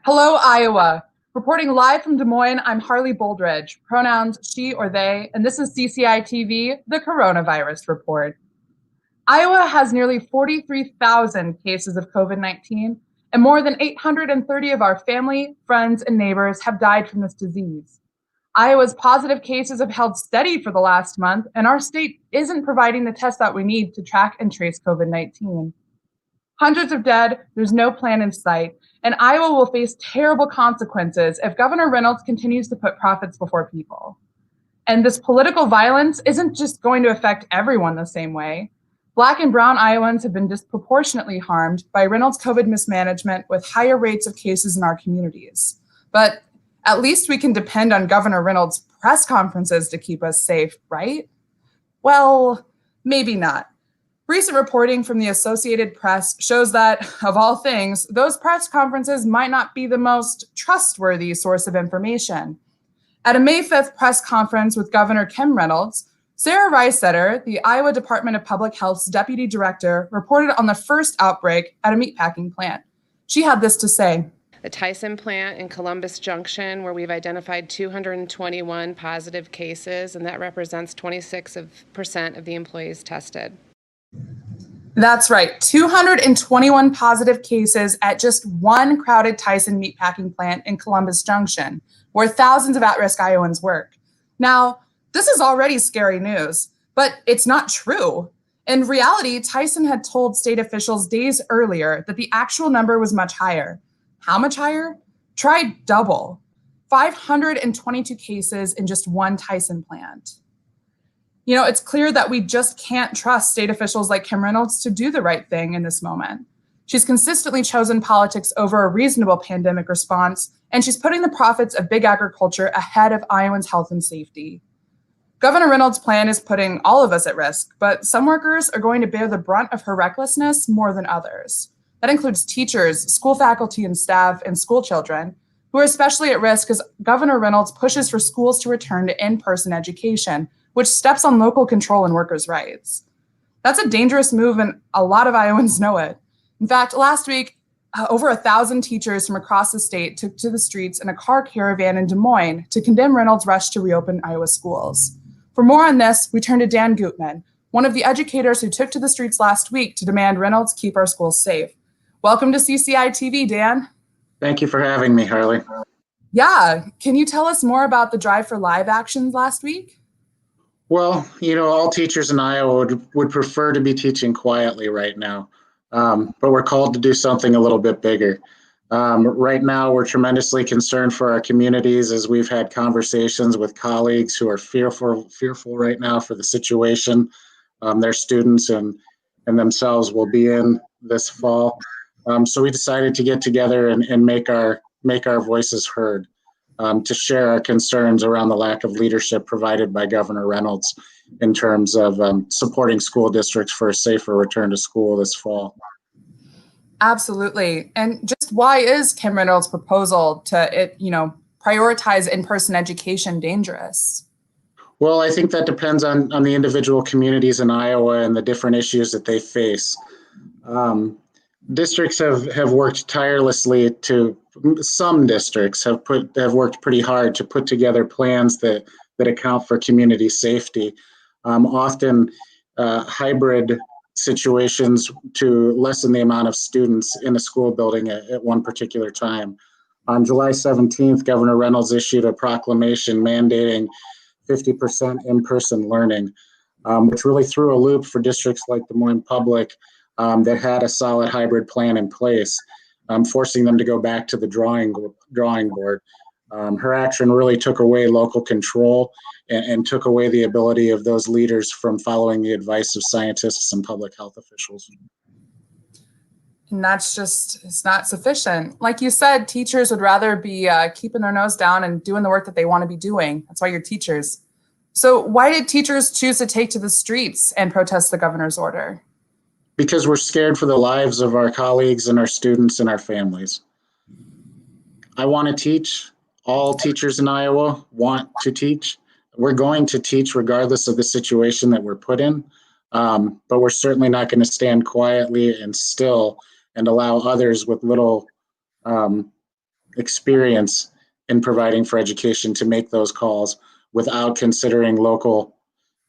Hello, Iowa. Reporting live from Des Moines, I'm Harley Boldridge, pronouns she or they, and this is CCI-TV, the Coronavirus Report. Iowa has nearly 43,000 cases of COVID-19, and more than 830 of our family, friends, and neighbors have died from this disease. Iowa's positive cases have held steady for the last month, and our state isn't providing the tests that we need to track and trace COVID-19. Hundreds of dead, there's no plan in sight, and Iowa will face terrible consequences if Governor Reynolds continues to put profits before people. And this political violence isn't just going to affect everyone the same way. Black and brown Iowans have been disproportionately harmed by Reynolds' COVID mismanagement with higher rates of cases in our communities. But at least we can depend on Governor Reynolds' press conferences to keep us safe, right? Well, maybe not. Recent reporting from the Associated Press shows that, of all things, those press conferences might not be the most trustworthy source of information. At a May 5th press conference with Governor Kim Reynolds, Sarah Reisetter, the Iowa Department of Public Health's deputy director, reported on the first outbreak at a meatpacking plant. She had this to say. The Tyson plant in Columbus Junction, where we've identified 221 positive cases, and that represents 26% of the employees tested. That's right, 221 positive cases at just one crowded Tyson meatpacking plant in Columbus Junction, where thousands of at-risk Iowans work. Now, this is already scary news, but it's not true. In reality, Tyson had told state officials days earlier that the actual number was much higher. How much higher? Try double. 522 cases in just one Tyson plant. You know, it's clear that we just can't trust state officials like Kim Reynolds to do the right thing in this moment. She's consistently chosen politics over a reasonable pandemic response, and she's putting the profits of big agriculture ahead of Iowans' health and safety. Governor Reynolds' plan is putting all of us at risk, but some workers are going to bear the brunt of her recklessness more than others. That includes teachers, school faculty and staff, and school children, who are especially at risk as Governor Reynolds pushes for schools to return to in-person education, which steps on local control and workers' rights. That's a dangerous move, and a lot of Iowans know it. In fact, last week, over 1,000 teachers from across the state took to the streets in a car caravan in Des Moines to condemn Reynolds' rush to reopen Iowa schools. For more on this, we turn to Dan Gutman, one of the educators who took to the streets last week to demand Reynolds keep our schools safe. Welcome to CCI-TV, Dan. Thank you for having me, Harley. Yeah, can you tell us more about the Drive for Live actions last week? Well, all teachers in Iowa would prefer to be teaching quietly right now, but we're called to do something a little bit bigger. Right now, we're tremendously concerned for our communities as we've had conversations with colleagues who are fearful right now for the situation their students and themselves will be in this fall. So we decided to get together and make our voices heard. To share our concerns around the lack of leadership provided by Governor Reynolds in terms of supporting school districts for a safer return to school this fall. Absolutely. And just why is Kim Reynolds' proposal to prioritize in-person education dangerous? Well, I think that depends on the individual communities in Iowa and the different issues that they face. Districts have worked tirelessly some districts have worked pretty hard to put together plans that account for community safety. Often hybrid situations to lessen the amount of students in a school building at one particular time. On July 17th, Governor Reynolds issued a proclamation mandating 50% in-person learning, which really threw a loop for districts like Des Moines Public that had a solid hybrid plan in place, forcing them to go back to the drawing board. Her action really took away local control and took away the ability of those leaders from following the advice of scientists and public health officials. And it's not sufficient. Like you said, teachers would rather be keeping their nose down and doing the work that they want to be doing. That's why you're teachers. So why did teachers choose to take to the streets and protest the governor's order? Because we're scared for the lives of our colleagues and our students and our families. I want to teach. All teachers in Iowa want to teach. We're going to teach regardless of the situation that we're put in, but we're certainly not going to stand quietly and still and allow others with little experience in providing for education to make those calls without considering local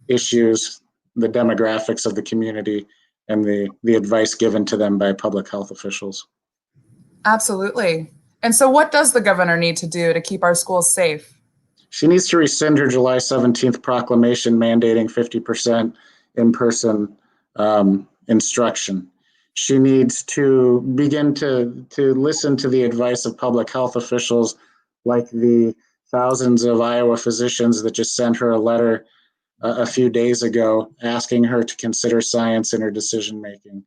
issues, the demographics of the community, and the advice given to them by public health officials. Absolutely. And so what does the governor need to do to keep our schools safe? She needs to rescind her July 17th proclamation mandating 50% in-person instruction. She needs to begin to listen to the advice of public health officials, like the thousands of Iowa physicians that just sent her a letter a few days ago asking her to consider science in her decision making.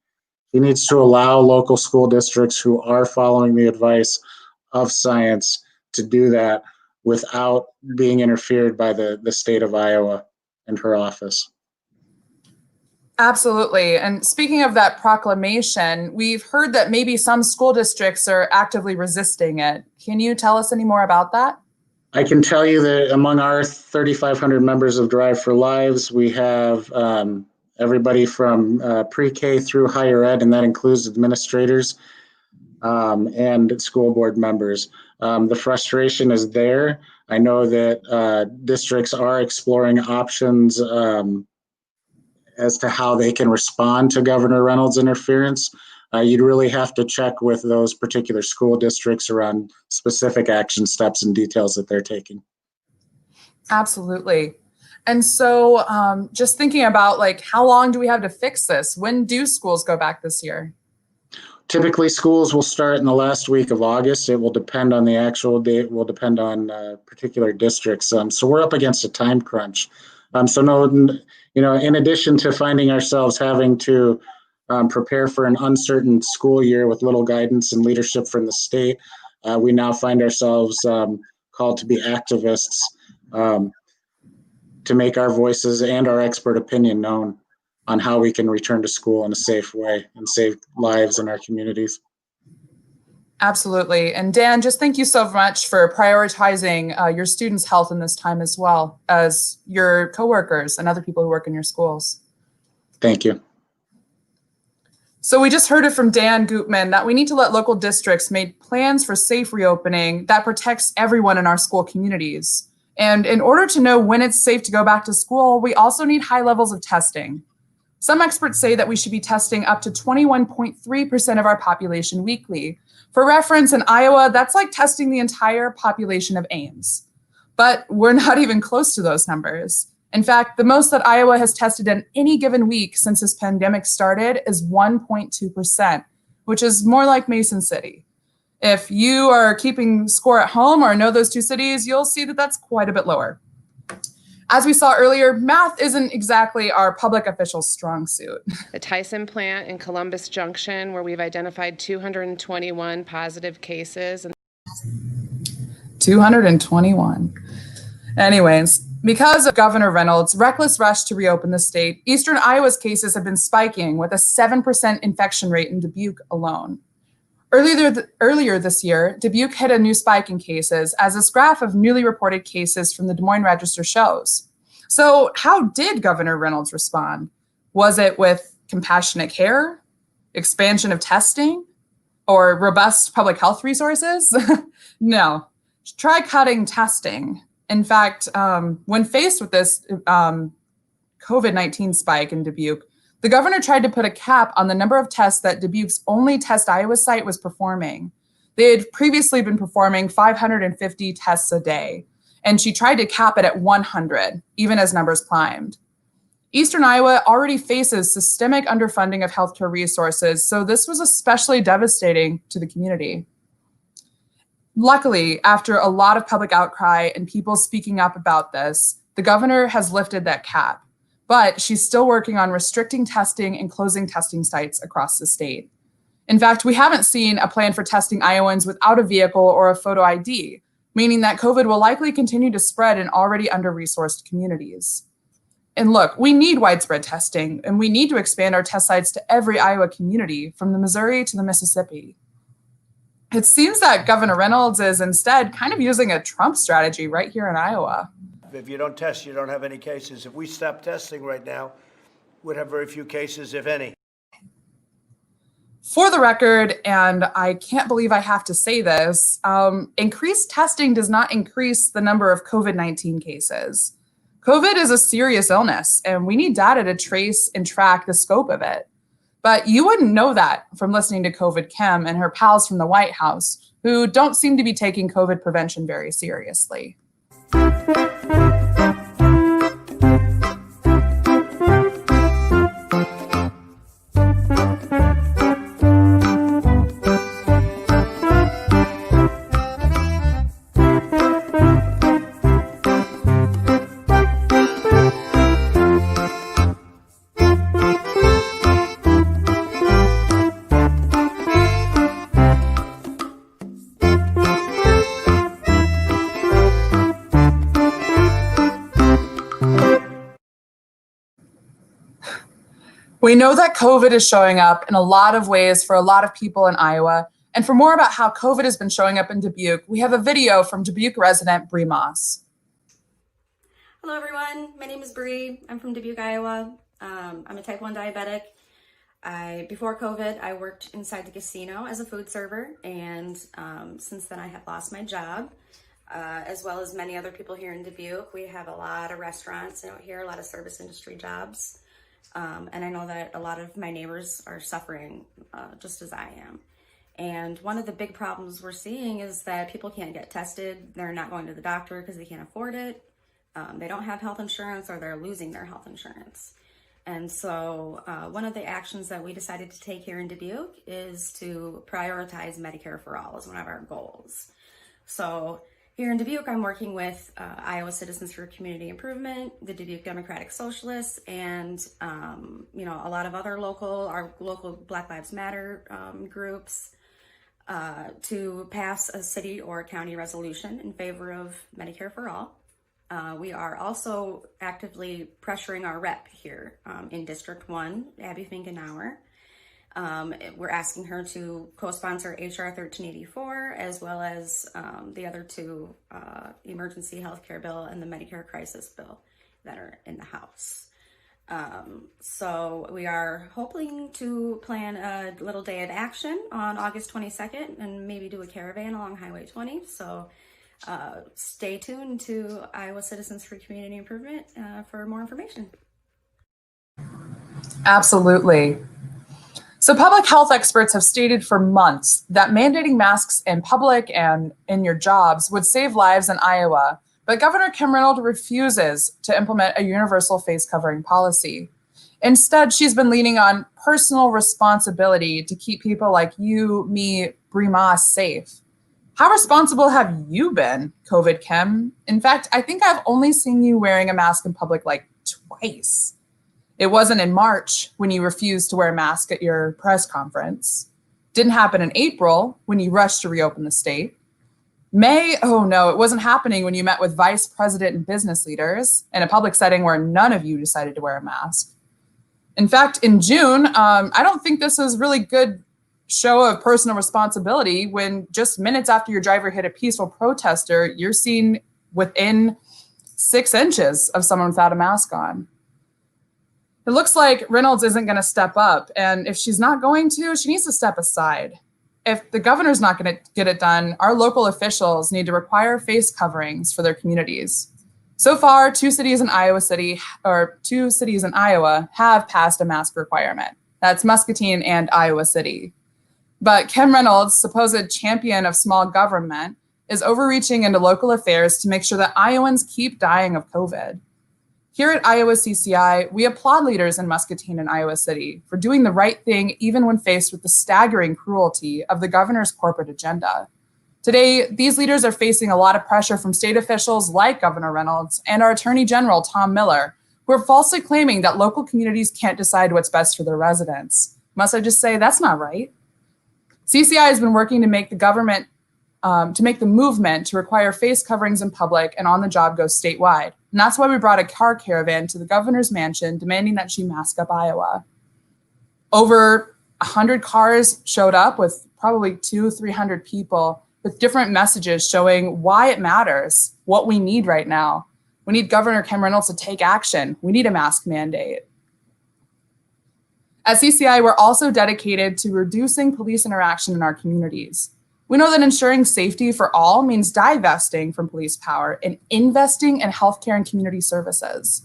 She needs to allow local school districts who are following the advice of science to do that without being interfered by the state of Iowa and her office. Absolutely. And speaking of that proclamation, we've heard that maybe some school districts are actively resisting it. Can you tell us any more about that? I can tell you that among our 3,500 members of Drive for Lives, we have everybody from pre-K through higher ed, and that includes administrators and school board members. The frustration is there. I know that districts are exploring options as to how they can respond to Governor Reynolds' interference. You'd really have to check with those particular school districts around specific action steps and details that they're taking. Absolutely. And so just thinking about like, how long do we have to fix this? When do schools go back this year? Typically, schools will start in the last week of August. It will depend on the actual date, will depend on particular districts. So we're up against a time crunch. In addition to finding ourselves having to prepare for an uncertain school year with little guidance and leadership from the state, we now find ourselves called to be activists to make our voices and our expert opinion known on how we can return to school in a safe way and save lives in our communities. Absolutely. And Dan, just thank you so much for prioritizing your students' health in this time, as well as your coworkers and other people who work in your schools. Thank you. So we just heard it from Dan Gutman that we need to let local districts make plans for safe reopening that protects everyone in our school communities. And in order to know when it's safe to go back to school, we also need high levels of testing. Some experts say that we should be testing up to 21.3% of our population weekly. For reference, in Iowa, that's like testing the entire population of Ames. But we're not even close to those numbers. In fact, the most that Iowa has tested in any given week since this pandemic started is 1.2%, which is more like Mason City. If you are keeping score at home or know those two cities, you'll see that that's quite a bit lower. As we saw earlier, math isn't exactly our public official's strong suit. The Tyson plant in Columbus Junction, where we've identified 221 positive cases. 221. Anyways, because of Governor Reynolds' reckless rush to reopen the state, Eastern Iowa's cases have been spiking with a 7% infection rate in Dubuque alone. Earlier this year, Dubuque hit a new spike in cases, as this graph of newly reported cases from the Des Moines Register shows. So how did Governor Reynolds respond? Was it with compassionate care, expansion of testing, or robust public health resources? No. Try cutting testing. In fact, when faced with this COVID-19 spike in Dubuque, the governor tried to put a cap on the number of tests that Dubuque's only Test Iowa site was performing. They had previously been performing 550 tests a day, and she tried to cap it at 100, even as numbers climbed. Eastern Iowa already faces systemic underfunding of healthcare resources, so this was especially devastating to the community. Luckily, after a lot of public outcry and people speaking up about this, the governor has lifted that cap. But she's still working on restricting testing and closing testing sites across the state. In fact, we haven't seen a plan for testing Iowans without a vehicle or a photo ID, meaning that COVID will likely continue to spread in already under-resourced communities. And look, we need widespread testing, and we need to expand our test sites to every Iowa community, from the Missouri to the Mississippi. It seems that Governor Reynolds is instead kind of using a Trump strategy right here in Iowa. If you don't test, you don't have any cases. If we stop testing right now, we'd have very few cases, if any. For the record, and I can't believe I have to say this, increased testing does not increase the number of COVID-19 cases. COVID is a serious illness, and we need data to trace and track the scope of it. But you wouldn't know that from listening to COVID Kim and her pals from the White House, who don't seem to be taking COVID prevention very seriously. We know that COVID is showing up in a lot of ways for a lot of people in Iowa. And for more about how COVID has been showing up in Dubuque, we have a video from Dubuque resident Bree Moss. Hello everyone, my name is Bree. I'm from Dubuque, Iowa. I'm a type 1 diabetic. Before COVID, I worked inside the casino as a food server, and since then I have lost my job, as well as many other people here in Dubuque. We have a lot of restaurants out here, a lot of service industry jobs. And I know that a lot of my neighbors are suffering just as I am. And one of the big problems we're seeing is that people can't get tested. They're not going to the doctor because they can't afford it. They don't have health insurance, or they're losing their health insurance. And so one of the actions that we decided to take here in Dubuque is to prioritize Medicare for All as one of our goals. So here in Dubuque, I'm working with Iowa Citizens for Community Improvement, the Dubuque Democratic Socialists, and a lot of other our local Black Lives Matter groups to pass a city or county resolution in favor of Medicare for All. We are also actively pressuring our rep here in District 1, Abby Finkenauer. We're asking her to co-sponsor HR 1384, as well as the other two, emergency health care bill and the Medicare crisis bill that are in the House. So we are hoping to plan a little day of action on August 22nd and maybe do a caravan along Highway 20. So stay tuned to Iowa Citizens for Community Improvement for more information. Absolutely. So public health experts have stated for months that mandating masks in public and in your jobs would save lives in Iowa, but Governor Kim Reynolds refuses to implement a universal face covering policy. Instead, she's been leaning on personal responsibility to keep people like you, me, Bree Moss safe. How responsible have you been, COVID Kim? In fact, I think I've only seen you wearing a mask in public like twice. It wasn't in March when you refused to wear a mask at your press conference. Didn't happen in April when you rushed to reopen the state. May, oh no, it wasn't happening when you met with vice president and business leaders in a public setting where none of you decided to wear a mask. In fact, in June, I don't think this is really good show of personal responsibility when just minutes after your driver hit a peaceful protester, you're seen within 6 inches of someone without a mask on. It looks like Reynolds isn't going to step up, and if she's not going to, she needs to step aside. If the governor's not going to get it done, our local officials need to require face coverings for their communities. So far, 2 cities in Iowa have passed a mask requirement. That's Muscatine and Iowa City. But Kim Reynolds, supposed champion of small government, is overreaching into local affairs to make sure that Iowans keep dying of COVID. Here at Iowa CCI, we applaud leaders in Muscatine and Iowa City for doing the right thing even when faced with the staggering cruelty of the governor's corporate agenda. Today, these leaders are facing a lot of pressure from state officials like Governor Reynolds and our Attorney General, Tom Miller, who are falsely claiming that local communities can't decide what's best for their residents. Must I just say, that's not right. CCI has been working to make the movement to require face coverings in public and on the job go statewide. And that's why we brought a car caravan to the governor's mansion demanding that she mask up Iowa. Over 100 cars showed up with probably 200-300 people with different messages showing why it matters, what we need right now. We need Governor Kim Reynolds to take action. We need a mask mandate. At CCI, we're also dedicated to reducing police interaction in our communities. We know that ensuring safety for all means divesting from police power and investing in healthcare and community services.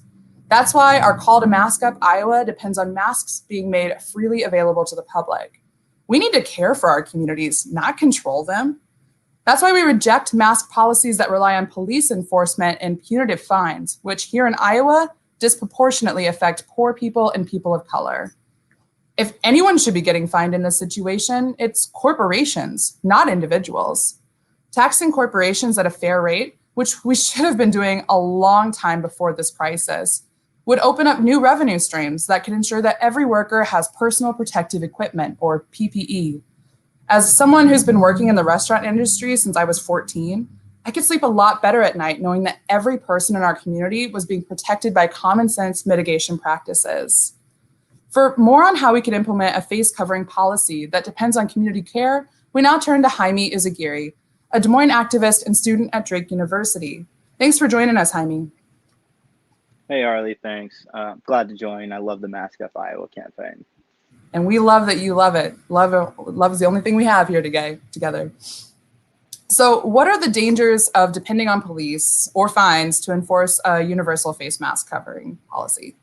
That's why our call to Mask Up Iowa depends on masks being made freely available to the public. We need to care for our communities, not control them. That's why we reject mask policies that rely on police enforcement and punitive fines, which here in Iowa disproportionately affect poor people and people of color. If anyone should be getting fined in this situation, it's corporations, not individuals. Taxing corporations at a fair rate, which we should have been doing a long time before this crisis, would open up new revenue streams that can ensure that every worker has personal protective equipment, or PPE. As someone who's been working in the restaurant industry since I was 14, I could sleep a lot better at night knowing that every person in our community was being protected by common sense mitigation practices. For more on how we can implement a face covering policy that depends on community care, we now turn to Jaime Izagiri, a Des Moines activist and student at Drake University. Thanks for joining us, Jaime. Hey, Arlie, thanks. Glad to join. I love the Mask Up Iowa campaign. And we love that you love it. Love is the only thing we have here together. So what are the dangers of depending on police or fines to enforce a universal face mask covering policy?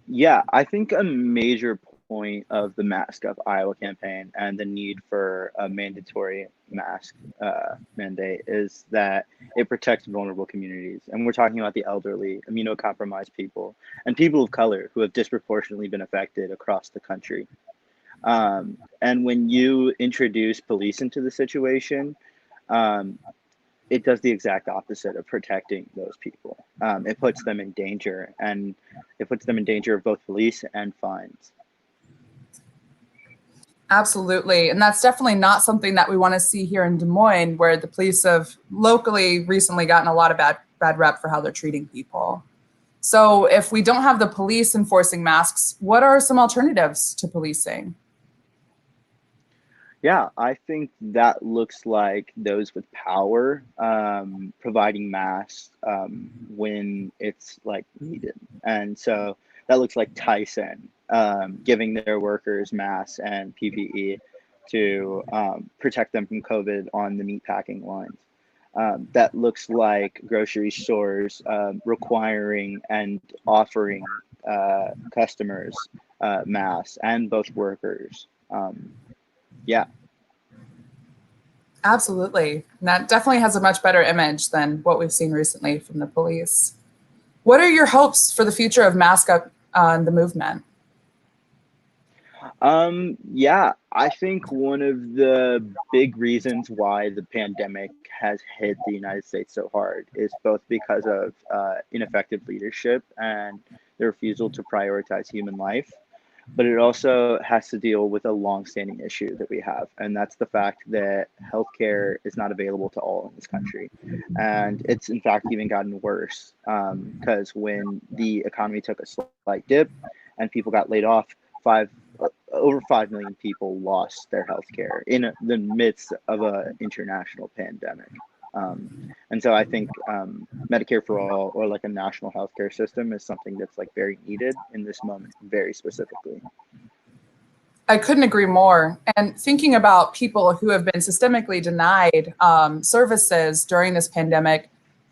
Yeah, I think a major point of the Mask Up Iowa campaign and the need for a mandatory mask mandate is that it protects vulnerable communities. And we're talking about the elderly, immunocompromised people, and people of color who have disproportionately been affected across the country. And when you introduce police into the situation, it does the exact opposite of protecting those people. It puts them in danger, and it puts them in danger of both police and fines. Absolutely. And that's definitely not something that we want to see here in Des Moines, where the police have locally recently gotten a lot of bad rep for how they're treating people. So if we don't have the police enforcing masks, what are some alternatives to policing? Yeah, I think that looks like those with power providing masks when it's like needed. And so that looks like Tyson giving their workers masks and PPE to protect them from COVID on the meatpacking lines. That looks like grocery stores requiring and offering customers masks and both workers. Yeah. Absolutely. And that definitely has a much better image than what we've seen recently from the police. What are your hopes for the future of Mask Up the movement? Yeah, I think one of the big reasons why the pandemic has hit the United States so hard is both because of ineffective leadership and the refusal to prioritize human life. But it also has to deal with a longstanding issue that we have, and that's the fact that healthcare is not available to all in this country. And it's in fact even gotten worse because when the economy took a slight dip and people got laid off, over 5 million people lost their healthcare in the midst of an international pandemic. And so I think Medicare for all, or like a national healthcare system, is something that's like very needed in this moment, very specifically. I couldn't agree more. And thinking about people who have been systemically denied services during this pandemic,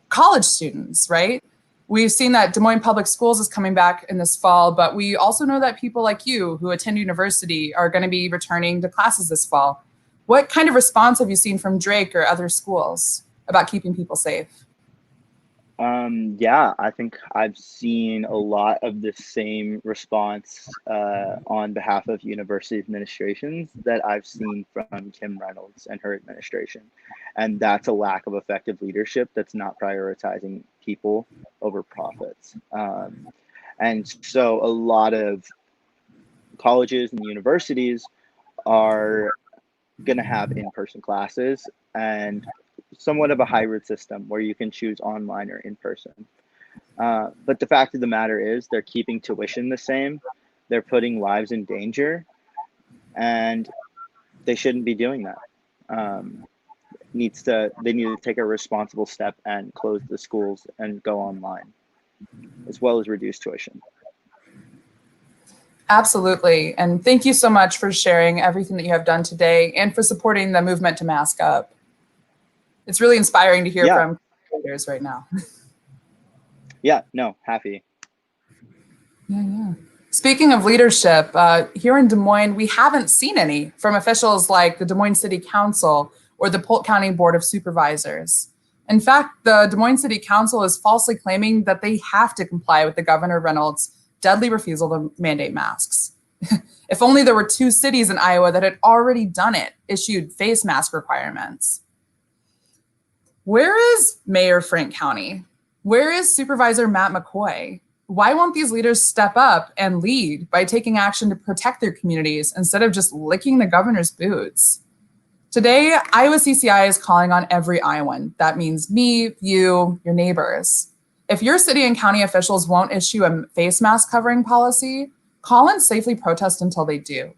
college students, right? We've seen that Des Moines Public Schools is coming back in this fall, but we also know that people like you who attend university are going to be returning to classes this fall. What kind of response have you seen from Drake or other schools about keeping people safe? Yeah, I think I've seen a lot of the same response on behalf of university administrations that I've seen from Kim Reynolds and her administration. And that's a lack of effective leadership that's not prioritizing people over profits. And so a lot of colleges and universities are going to have in-person classes and somewhat of a hybrid system where you can choose online or in person. But the fact of the matter is they're keeping tuition the same. They're putting lives in danger, and they shouldn't be doing that. They need to take a responsible step and close the schools and go online, as well as reduce tuition. Absolutely. And thank you so much for sharing everything that you have done today and for supporting the movement to mask up. It's really inspiring to hear from leaders right now. Yeah, no, happy. Yeah. Speaking of leadership, here in Des Moines, we haven't seen any from officials like the Des Moines City Council or the Polk County Board of Supervisors. In fact, the Des Moines City Council is falsely claiming that they have to comply with the Governor Reynolds' deadly refusal to mandate masks. If only there were 2 cities in Iowa that had already done it, issued face mask requirements. Where is Mayor Frank Cownie? Where is Supervisor Matt McCoy? Why won't these leaders step up and lead by taking action to protect their communities instead of just licking the governor's boots? Today, Iowa CCI is calling on every Iowan. That means me, you, your neighbors. If your city and county officials won't issue a face mask covering policy, call and safely protest until they do.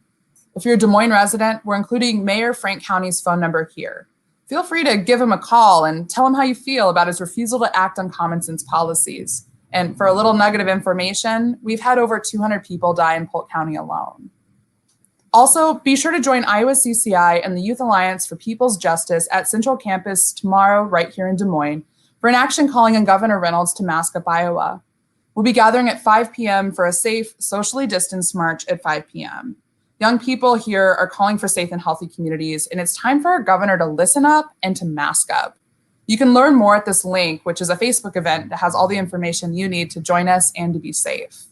If you're a Des Moines resident, we're including Mayor Frank Cownie's phone number here. Feel free to give him a call and tell him how you feel about his refusal to act on common sense policies. And for a little nugget of information, we've had over 200 people die in Polk County alone. Also, be sure to join Iowa CCI and the Youth Alliance for People's Justice at Central Campus tomorrow right here in Des Moines for an action calling on Governor Reynolds to mask up Iowa. We'll be gathering at 5 p.m. for a safe, socially distanced march at 5 p.m. Young people here are calling for safe and healthy communities, and it's time for our governor to listen up and to mask up. You can learn more at this link, which is a Facebook event that has all the information you need to join us and to be safe.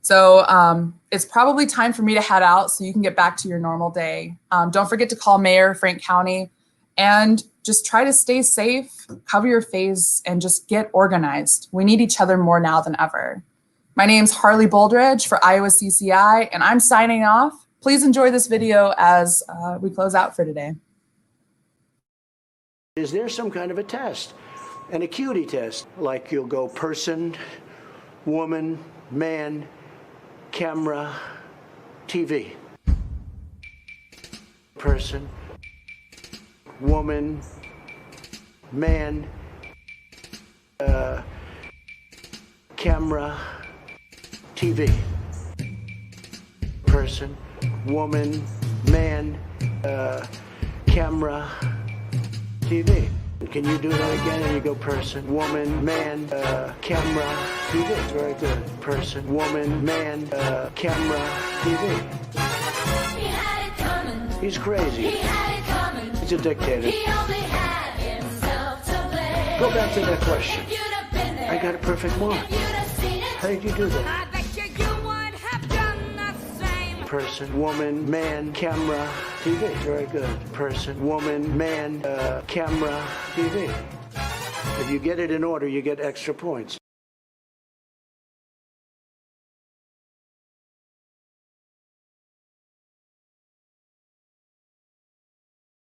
So it's probably time for me to head out so you can get back to your normal day. Don't forget to call Mayor Frank Cownie and just try to stay safe, cover your face, and just get organized. We need each other more now than ever. My name's Harley Boldridge for Iowa CCI, and I'm signing off. Please enjoy this video as we close out for today. Is there some kind of a test, an acuity test, like you'll go person, woman, man, camera, TV. Person, woman, man, camera, TV. Person, woman, man, camera, TV. Can you do that again? And you go person, woman, man, camera, TV. Very good. Person, woman, man, camera, TV. He had it coming. He's crazy. He had it coming. He's a dictator. He only had himself to blame. Go back to that question. If you'd have been there, I got a perfect mark. if you'd have seen it, How did you do that? I bet you would have done the same. Person, woman, man, camera, TV. Very good. Person, woman, man, camera, TV. If you get it in order, you get extra points.